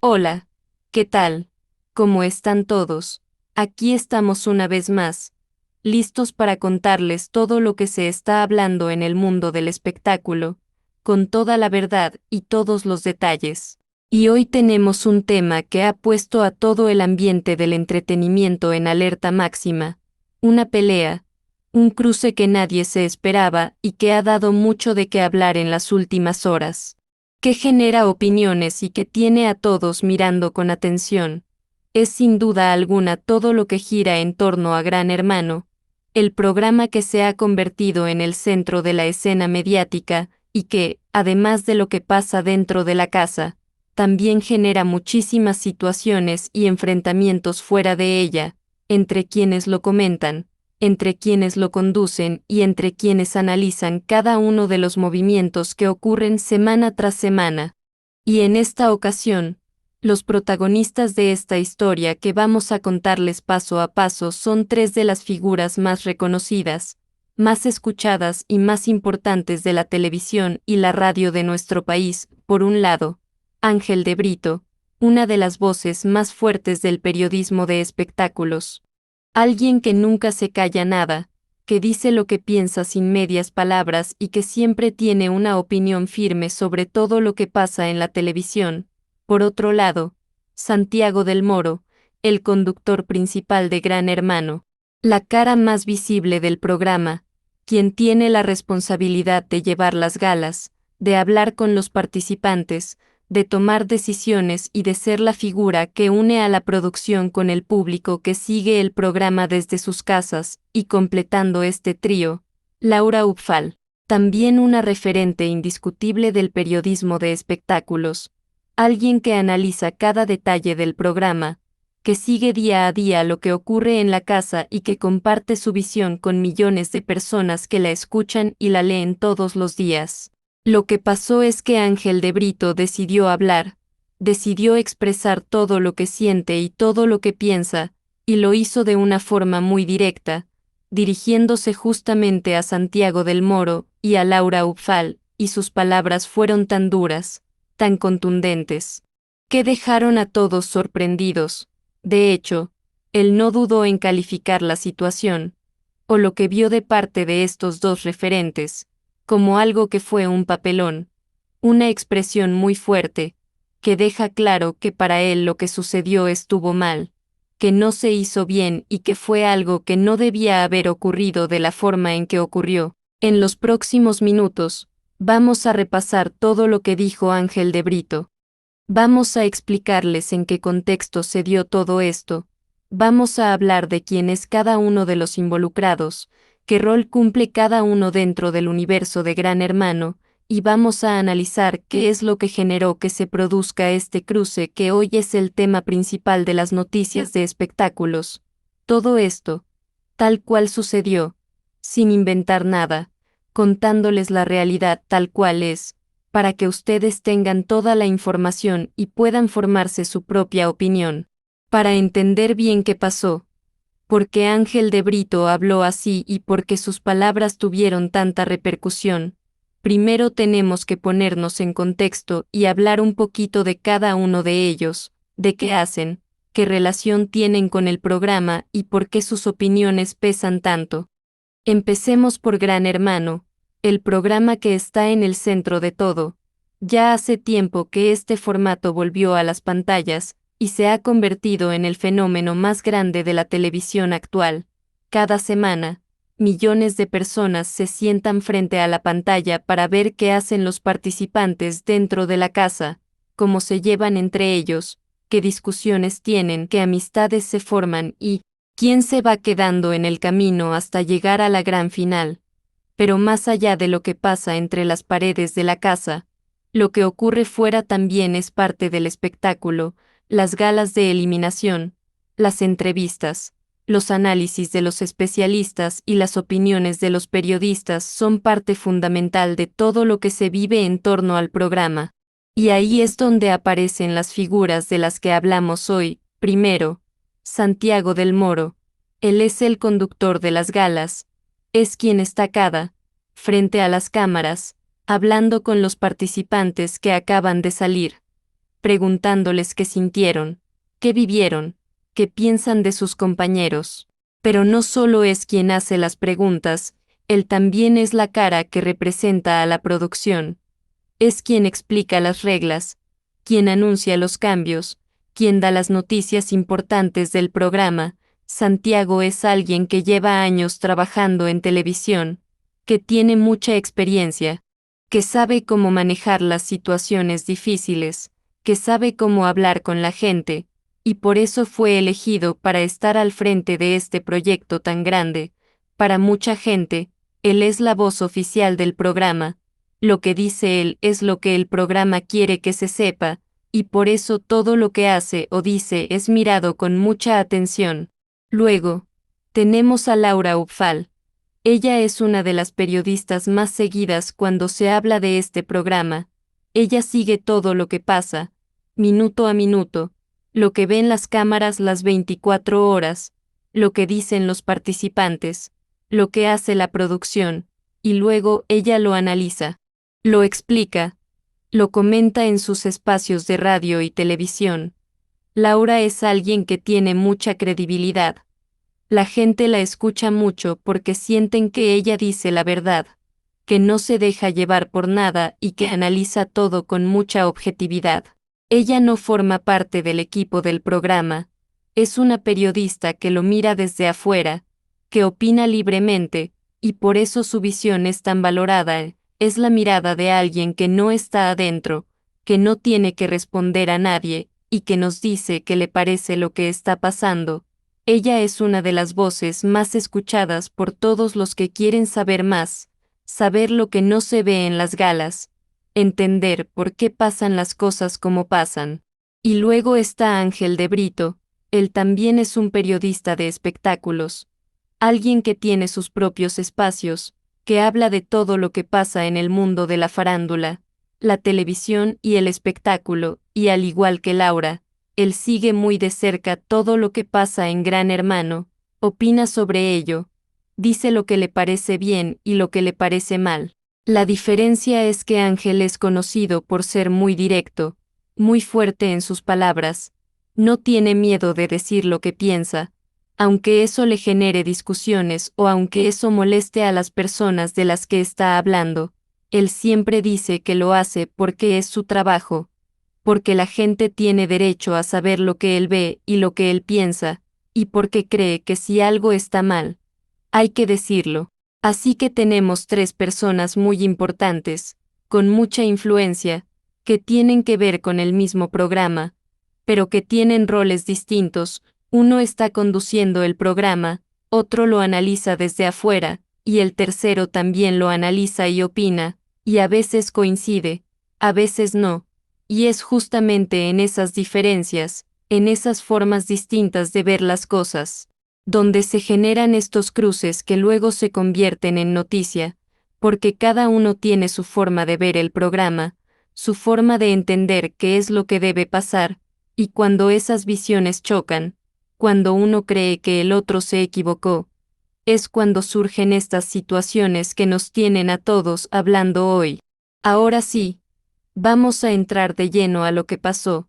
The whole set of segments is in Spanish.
Hola, ¿qué tal? ¿Cómo están todos? Aquí estamos una vez más, listos para contarles todo lo que se está hablando en el mundo del espectáculo, con toda la verdad y todos los detalles. Y hoy tenemos un tema que ha puesto a todo el ambiente del entretenimiento en alerta máxima, una pelea, un cruce que nadie se esperaba y que ha dado mucho de qué hablar en las últimas horas, que genera opiniones y que tiene a todos mirando con atención. Es sin duda alguna todo lo que gira en torno a Gran Hermano, el programa que se ha convertido en el centro de la escena mediática y que, además de lo que pasa dentro de la casa, también genera muchísimas situaciones y enfrentamientos fuera de ella, entre quienes lo comentan, entre quienes lo conducen y entre quienes analizan cada uno de los movimientos que ocurren semana tras semana. Y en esta ocasión, los protagonistas de esta historia que vamos a contarles paso a paso son tres de las figuras más reconocidas, más escuchadas y más importantes de la televisión y la radio de nuestro país. Por un lado, Ángel de Brito, una de las voces más fuertes del periodismo de espectáculos. Alguien que nunca se calla nada, que dice lo que piensa sin medias palabras y que siempre tiene una opinión firme sobre todo lo que pasa en la televisión. Por otro lado, Santiago del Moro, el conductor principal de Gran Hermano, la cara más visible del programa, quien tiene la responsabilidad de llevar las galas, de hablar con los participantes, de tomar decisiones y de ser la figura que une a la producción con el público que sigue el programa desde sus casas, y completando este trío, Laura Upfal, también una referente indiscutible del periodismo de espectáculos, alguien que analiza cada detalle del programa, que sigue día a día lo que ocurre en la casa y que comparte su visión con millones de personas que la escuchan y la leen todos los días. Lo que pasó es que Ángel de Brito decidió hablar, decidió expresar todo lo que siente y todo lo que piensa, y lo hizo de una forma muy directa, dirigiéndose justamente a Santiago del Moro y a Laura Upfal, y sus palabras fueron tan duras, tan contundentes, que dejaron a todos sorprendidos. De hecho, él no dudó en calificar la situación, o lo que vio de parte de estos dos referentes, como algo que fue un papelón, una expresión muy fuerte, que deja claro que para él lo que sucedió estuvo mal, que no se hizo bien y que fue algo que no debía haber ocurrido de la forma en que ocurrió. En los próximos minutos, vamos a repasar todo lo que dijo Ángel de Brito. Vamos a explicarles en qué contexto se dio todo esto. Vamos a hablar de quién es cada uno de los involucrados, qué rol cumple cada uno dentro del universo de Gran Hermano, y vamos a analizar qué es lo que generó que se produzca este cruce que hoy es el tema principal de las noticias de espectáculos. Todo esto, tal cual sucedió, sin inventar nada, contándoles la realidad tal cual es, para que ustedes tengan toda la información y puedan formarse su propia opinión. Para entender bien qué pasó, por qué Ángel de Brito habló así y por qué sus palabras tuvieron tanta repercusión, primero tenemos que ponernos en contexto y hablar un poquito de cada uno de ellos, de qué hacen, qué relación tienen con el programa y por qué sus opiniones pesan tanto. Empecemos por Gran Hermano, el programa que está en el centro de todo. Ya hace tiempo que este formato volvió a las pantallas, y se ha convertido en el fenómeno más grande de la televisión actual. Cada semana, millones de personas se sientan frente a la pantalla para ver qué hacen los participantes dentro de la casa, cómo se llevan entre ellos, qué discusiones tienen, qué amistades se forman y quién se va quedando en el camino hasta llegar a la gran final. Pero más allá de lo que pasa entre las paredes de la casa, lo que ocurre fuera también es parte del espectáculo, las galas de eliminación, las entrevistas, los análisis de los especialistas y las opiniones de los periodistas son parte fundamental de todo lo que se vive en torno al programa. Y ahí es donde aparecen las figuras de las que hablamos hoy. Primero, Santiago del Moro. Él es el conductor de las galas, es quien está frente a las cámaras, hablando con los participantes que acaban de salir. preguntándoles qué sintieron, qué vivieron, qué piensan de sus compañeros. Pero no solo es quien hace las preguntas, él también es la cara que representa a la producción. Es quien explica las reglas, quien anuncia los cambios, quien da las noticias importantes del programa. Santiago es alguien que lleva años trabajando en televisión, que tiene mucha experiencia, que sabe cómo manejar las situaciones difíciles, que sabe cómo hablar con la gente, y por eso fue elegido para estar al frente de este proyecto tan grande. Para mucha gente, él es la voz oficial del programa. Lo que dice él es lo que el programa quiere que se sepa, y por eso todo lo que hace o dice es mirado con mucha atención. Luego, tenemos a Laura Upfal. Ella es una de las periodistas más seguidas cuando se habla de este programa. Ella sigue todo lo que pasa, minuto a minuto, lo que ven las cámaras las 24 horas, lo que dicen los participantes, lo que hace la producción, y luego ella lo analiza, lo explica, lo comenta en sus espacios de radio y televisión. Laura es alguien que tiene mucha credibilidad. La gente la escucha mucho porque sienten que ella dice la verdad, que no se deja llevar por nada y que analiza todo con mucha objetividad. Ella no forma parte del equipo del programa, es una periodista que lo mira desde afuera, que opina libremente, y por eso su visión es tan valorada. Es la mirada de alguien que no está adentro, que no tiene que responder a nadie, y que nos dice qué le parece lo que está pasando. Ella es una de las voces más escuchadas por todos los que quieren saber más, saber lo que no se ve en las galas, entender por qué pasan las cosas como pasan. Y luego está Ángel de Brito, él también es un periodista de espectáculos, alguien que tiene sus propios espacios, que habla de todo lo que pasa en el mundo de la farándula, la televisión y el espectáculo, y al igual que Laura, él sigue muy de cerca todo lo que pasa en Gran Hermano, opina sobre ello, dice lo que le parece bien y lo que le parece mal. La diferencia es que Ángel es conocido por ser muy directo, muy fuerte en sus palabras, no tiene miedo de decir lo que piensa, aunque eso le genere discusiones o aunque eso moleste a las personas de las que está hablando, él siempre dice que lo hace porque es su trabajo, porque la gente tiene derecho a saber lo que él ve y lo que él piensa, y porque cree que si algo está mal, hay que decirlo. Así que tenemos tres personas muy importantes, con mucha influencia, que tienen que ver con el mismo programa, pero que tienen roles distintos. Uno está conduciendo el programa, otro lo analiza desde afuera, y el tercero también lo analiza y opina, y a veces coincide, a veces no, y es justamente en esas diferencias, en esas formas distintas de ver las cosas, donde se generan estos cruces que luego se convierten en noticia, porque cada uno tiene su forma de ver el programa, su forma de entender qué es lo que debe pasar, y cuando esas visiones chocan, cuando uno cree que el otro se equivocó, es cuando surgen estas situaciones que nos tienen a todos hablando hoy. Ahora sí, vamos a entrar de lleno a lo que pasó.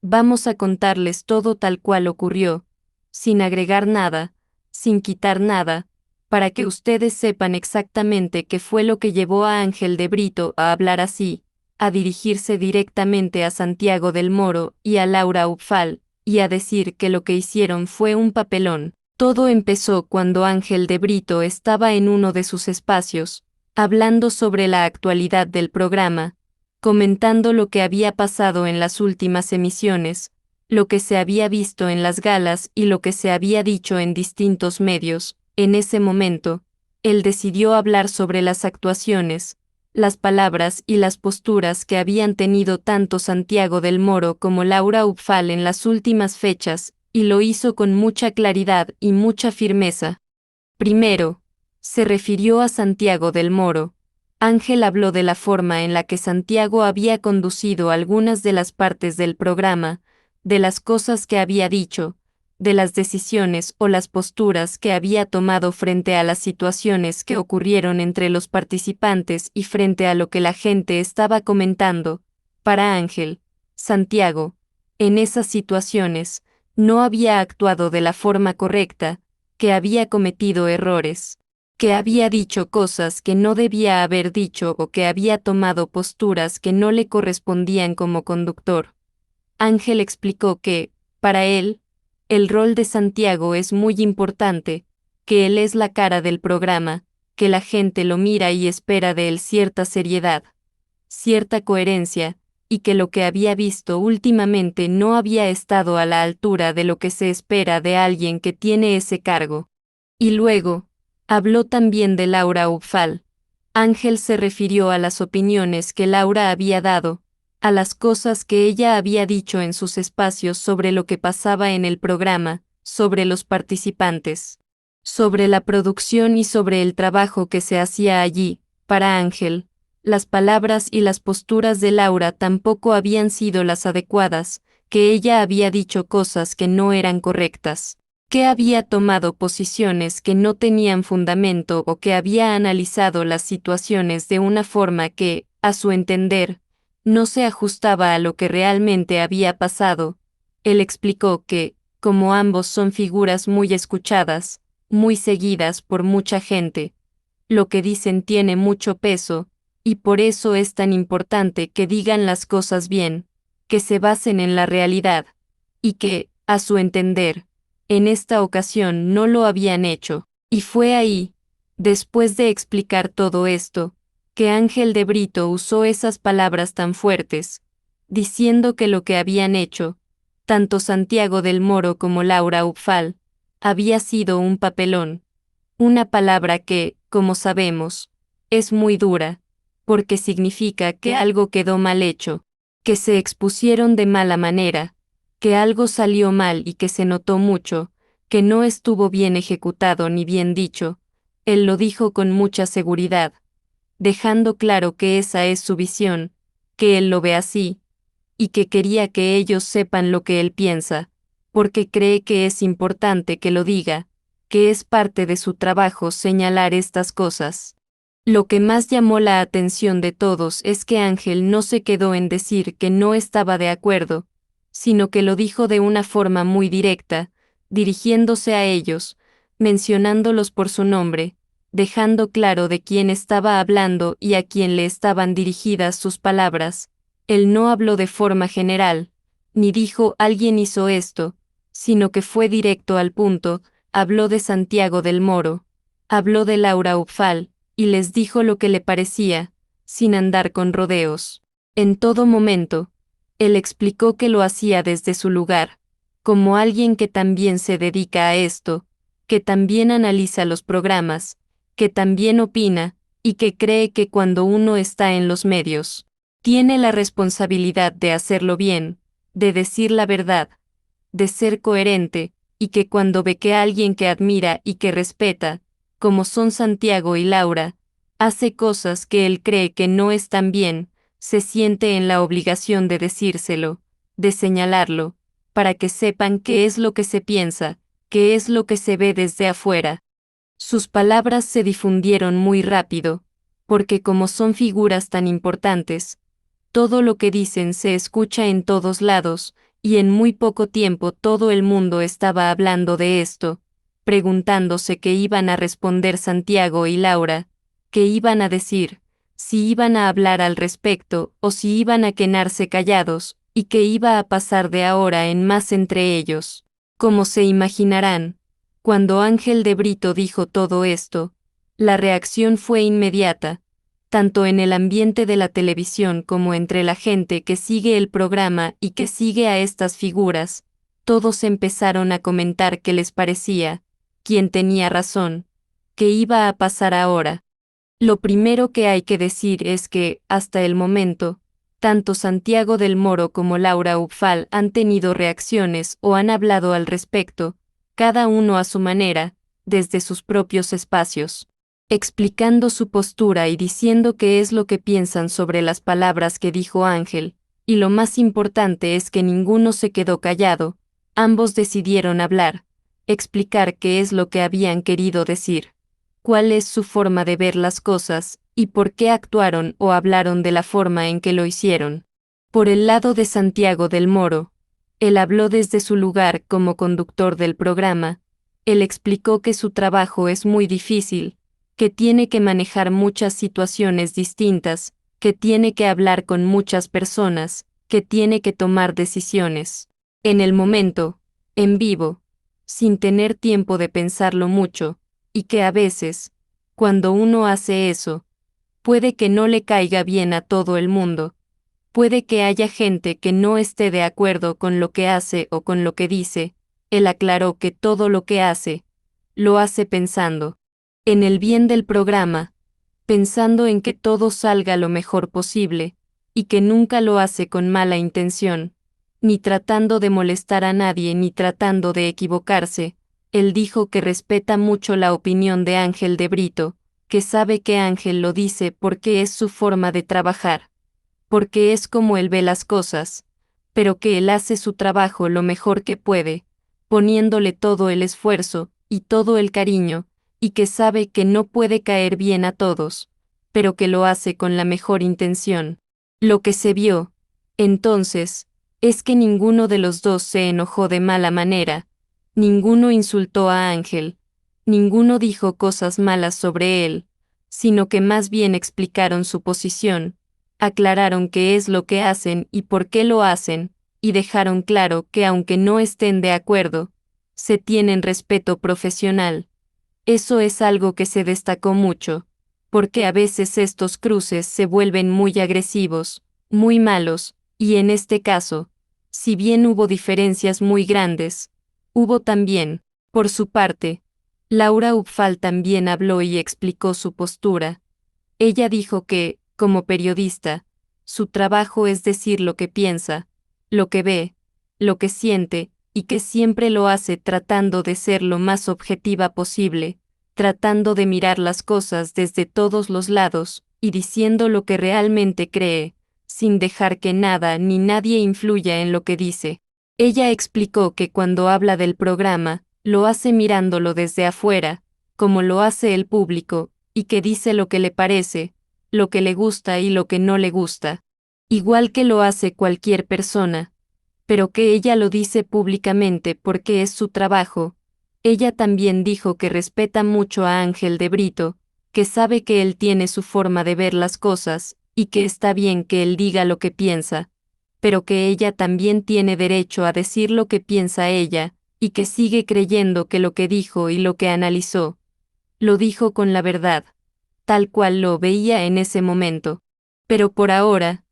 Vamos a contarles todo tal cual ocurrió, sin agregar nada, sin quitar nada, para que ustedes sepan exactamente qué fue lo que llevó a Ángel de Brito a hablar así, a dirigirse directamente a Santiago del Moro y a Laura Upfal, y a decir que lo que hicieron fue un papelón. Todo empezó cuando Ángel de Brito estaba en uno de sus espacios, hablando sobre la actualidad del programa, comentando lo que había pasado en las últimas emisiones, lo que se había visto en las galas y lo que se había dicho en distintos medios. En ese momento, él decidió hablar sobre las actuaciones, las palabras y las posturas que habían tenido tanto Santiago del Moro como Laura Upfal en las últimas fechas, y lo hizo con mucha claridad y mucha firmeza. Primero, se refirió a Santiago del Moro. Ángel habló de la forma en la que Santiago había conducido algunas de las partes del programa, de las cosas que había dicho, de las decisiones o las posturas que había tomado frente a las situaciones que ocurrieron entre los participantes y frente a lo que la gente estaba comentando. Para Ángel, Santiago, en esas situaciones, no había actuado de la forma correcta, que había cometido errores, que había dicho cosas que no debía haber dicho o que había tomado posturas que no le correspondían como conductor. Ángel explicó que, para él, el rol de Santiago es muy importante, que él es la cara del programa, que la gente lo mira y espera de él cierta seriedad, cierta coherencia, y que lo que había visto últimamente no había estado a la altura de lo que se espera de alguien que tiene ese cargo. Y luego, habló también de Laura Upfal. Ángel se refirió a las opiniones que Laura había dado, a las cosas que ella había dicho en sus espacios sobre lo que pasaba en el programa, sobre los participantes, sobre la producción y sobre el trabajo que se hacía allí. Para Ángel, las palabras y las posturas de Laura tampoco habían sido las adecuadas, que ella había dicho cosas que no eran correctas, que había tomado posiciones que no tenían fundamento o que había analizado las situaciones de una forma que, a su entender, no se ajustaba a lo que realmente había pasado. Él explicó que, como ambos son figuras muy escuchadas, muy seguidas por mucha gente, lo que dicen tiene mucho peso, y por eso es tan importante que digan las cosas bien, que se basen en la realidad, y que, a su entender, en esta ocasión no lo habían hecho, y fue ahí, después de explicar todo esto, que Ángel de Brito usó esas palabras tan fuertes, diciendo que lo que habían hecho, tanto Santiago del Moro como Laura Upfal, había sido un papelón, una palabra que, como sabemos, es muy dura, porque significa que algo quedó mal hecho, que se expusieron de mala manera, que algo salió mal y que se notó mucho, que no estuvo bien ejecutado ni bien dicho. Él lo dijo con mucha seguridad, dejando claro que esa es su visión, que él lo ve así, y que quería que ellos sepan lo que él piensa, porque cree que es importante que lo diga, que es parte de su trabajo señalar estas cosas. Lo que más llamó la atención de todos es que Ángel no se quedó en decir que no estaba de acuerdo, sino que lo dijo de una forma muy directa, dirigiéndose a ellos, mencionándolos por su nombre, dejando claro de quién estaba hablando y a quién le estaban dirigidas sus palabras. Él no habló de forma general, ni dijo alguien hizo esto, sino que fue directo al punto, habló de Santiago del Moro, habló de Laura Upfal, y les dijo lo que le parecía, sin andar con rodeos. En todo momento, él explicó que lo hacía desde su lugar, como alguien que también se dedica a esto, que también analiza los programas, que también opina, y que cree que cuando uno está en los medios, tiene la responsabilidad de hacerlo bien, de decir la verdad, de ser coherente, y que cuando ve que alguien que admira y que respeta, como son Santiago y Laura, hace cosas que él cree que no están bien, se siente en la obligación de decírselo, de señalarlo, para que sepan qué es lo que se piensa, qué es lo que se ve desde afuera. Sus palabras se difundieron muy rápido, porque como son figuras tan importantes, todo lo que dicen se escucha en todos lados, y en muy poco tiempo todo el mundo estaba hablando de esto, preguntándose qué iban a responder Santiago y Laura, qué iban a decir, si iban a hablar al respecto o si iban a quedarse callados, y qué iba a pasar de ahora en más entre ellos. Como se imaginarán, cuando Ángel de Brito dijo todo esto, la reacción fue inmediata, tanto en el ambiente de la televisión como entre la gente que sigue el programa y que sigue a estas figuras. Todos empezaron a comentar qué les parecía, quién tenía razón, qué iba a pasar ahora. Lo primero que hay que decir es que, hasta el momento, tanto Santiago del Moro como Laura Upfal han tenido reacciones o han hablado al respecto, cada uno a su manera, desde sus propios espacios, explicando su postura y diciendo qué es lo que piensan sobre las palabras que dijo Ángel, y lo más importante es que ninguno se quedó callado, ambos decidieron hablar, explicar qué es lo que habían querido decir, cuál es su forma de ver las cosas, y por qué actuaron o hablaron de la forma en que lo hicieron. Por el lado de Santiago del Moro, él habló desde su lugar como conductor del programa. Él explicó que su trabajo es muy difícil, que tiene que manejar muchas situaciones distintas, que tiene que hablar con muchas personas, que tiene que tomar decisiones en el momento, en vivo, sin tener tiempo de pensarlo mucho, y que a veces, cuando uno hace eso, puede que no le caiga bien a todo el mundo. Puede que haya gente que no esté de acuerdo con lo que hace o con lo que dice. Él aclaró que todo lo que hace, lo hace pensando en el bien del programa, pensando en que todo salga lo mejor posible, y que nunca lo hace con mala intención, ni tratando de molestar a nadie ni tratando de equivocarse. Él dijo que respeta mucho la opinión de Ángel de Brito, que sabe que Ángel lo dice porque es su forma de trabajar, porque es como él ve las cosas, pero que él hace su trabajo lo mejor que puede, poniéndole todo el esfuerzo y todo el cariño, y que sabe que no puede caer bien a todos, pero que lo hace con la mejor intención. Lo que se vio, entonces, es que ninguno de los dos se enojó de mala manera, ninguno insultó a Ángel, ninguno dijo cosas malas sobre él, sino que más bien explicaron su posición, aclararon qué es lo que hacen y por qué lo hacen, y dejaron claro que aunque no estén de acuerdo, se tienen respeto profesional. Eso es algo que se destacó mucho, porque a veces estos cruces se vuelven muy agresivos, muy malos, y en este caso, si bien hubo diferencias muy grandes, hubo también, por su parte, Laura Upfal también habló y explicó su postura. Ella dijo que, como periodista, su trabajo es decir lo que piensa, lo que ve, lo que siente, y que siempre lo hace tratando de ser lo más objetiva posible, tratando de mirar las cosas desde todos los lados, y diciendo lo que realmente cree, sin dejar que nada ni nadie influya en lo que dice. Ella explicó que cuando habla del programa, lo hace mirándolo desde afuera, como lo hace el público, y que dice lo que le parece, lo que le gusta y lo que no le gusta, igual que lo hace cualquier persona, pero que ella lo dice públicamente porque es su trabajo. Ella también dijo que respeta mucho a Ángel de Brito, que sabe que él tiene su forma de ver las cosas, y que está bien que él diga lo que piensa, pero que ella también tiene derecho a decir lo que piensa ella, y que sigue creyendo que lo que dijo y lo que analizó, lo dijo con la verdad, tal cual lo veía en ese momento. Pero por ahora,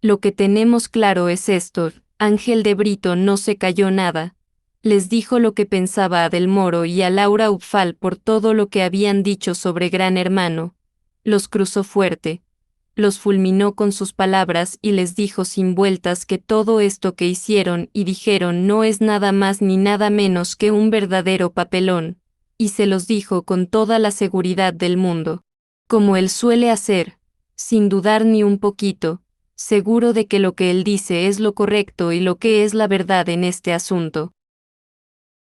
lo que tenemos claro es esto: Ángel de Brito no se cayó nada. Les dijo lo que pensaba a Del Moro y a Laura Upfal por todo lo que habían dicho sobre Gran Hermano. Los cruzó fuerte, los fulminó con sus palabras y les dijo sin vueltas que todo esto que hicieron y dijeron no es nada más ni nada menos que un verdadero papelón, y se los dijo con toda la seguridad del mundo, como él suele hacer, sin dudar ni un poquito, seguro de que lo que él dice es lo correcto y lo que es la verdad en este asunto.